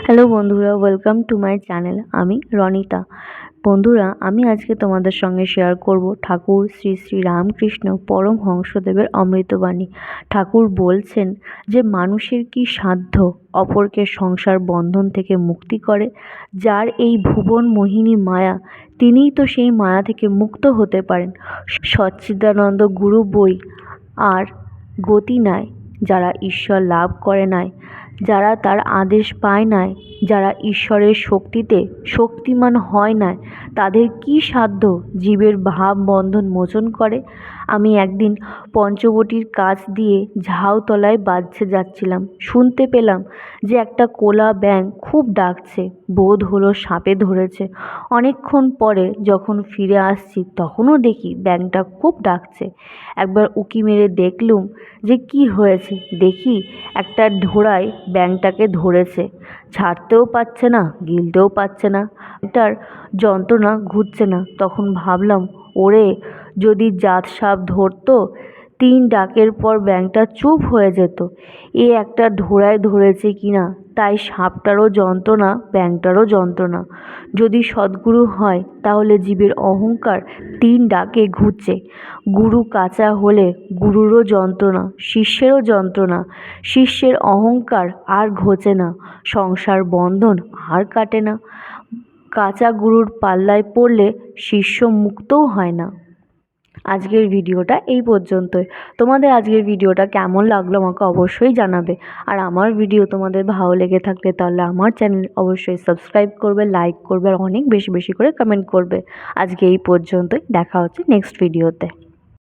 Hello বন্ধুরা, welcome to my channel. আমি রনিতা। বন্ধুরা, আমি আজকে তোমাদের সঙ্গে শেয়ার করব ঠাকুর শ্রী শ্রী রামকৃষ্ণ পরমহংসদেবের অমৃতবাণী। ঠাকুর বলছেন যে মানুষের কি সাধ্য অপরকে সংসার বন্ধন থেকে মুক্তি করে? যার এই ভুবন মোহিনী মায়া, তিনিই তো সেই মায়া থেকে মুক্ত হতে পারেন। সচ্চিদানন্দ গুরু বই আর গতি নাই, যারা ঈশ্বর লাভ করে নাই, যারা তার আদেশ পায় নাই, যারা ঈশ্বরের শক্তিতে শক্তিমান হয় নাই, তাদের কি সাধ্য জীবের ভাব বন্ধন মোচন করে? আমি একদিন পঞ্চবটির কাছ দিয়ে ঝাউতলায় বাজছে যাচ্ছিলাম, শুনতে পেলাম যে একটা কোলা ব্যাঙ খুব ডাকছে। বোধ হলো সাপে ধরেছে। অনেকক্ষণ পরে যখন ফিরে আসছি তখনও দেখি ব্যাঙটা খুব ডাকছে। একবার উঁকি মেরে দেখলুম যে কি হয়েছে। দেখি একটা ঢোড়ায় ব্যাঙটাকে ধরেছে, ছাড়তেও পারছে না, গিলতেও পারছে না, এটার যন্ত্রণা ঘুরছে না। তখন ভাবলাম, ওরে, যদি জাত সাপ ধরতো, 3 ডাকের পর ব্যাঙটা চুপ হয়ে যেত। এ একটা ঢোড়ায় ধরেছে কিনা, তাই সাপটারও যন্ত্রণা, ব্যাঙটারও যন্ত্রণা। যদি সদ্গুরু হয় তাহলে জীবের অহংকার 3 ডাকে ঘুরছে। গুরু কাঁচা হলে গুরুরও যন্ত্রণা, শিষ্যেরও যন্ত্রণা। শিষ্যের অহংকার আর ঘোচে না, সংসার বন্ধন আর কাটে না। কাঁচা গুরুর পাল্লায় পড়লে শিষ্য মুক্তও হয় না। আজকের ভিডিওটা এই পর্যন্তই। তোমাদের আজকের ভিডিওটা কেমন লাগলো আমাকে অবশ্যই জানাবে। আর আমার ভিডিও তোমাদের ভালো লেগে থাকলে তাহলে আমার চ্যানেল অবশ্যই সাবস্ক্রাইব করবে, লাইক করবে আর অনেক বেশি বেশি করে কমেন্ট করবে। আজকে এই পর্যন্তই, দেখা হচ্ছে নেক্সট ভিডিওতে।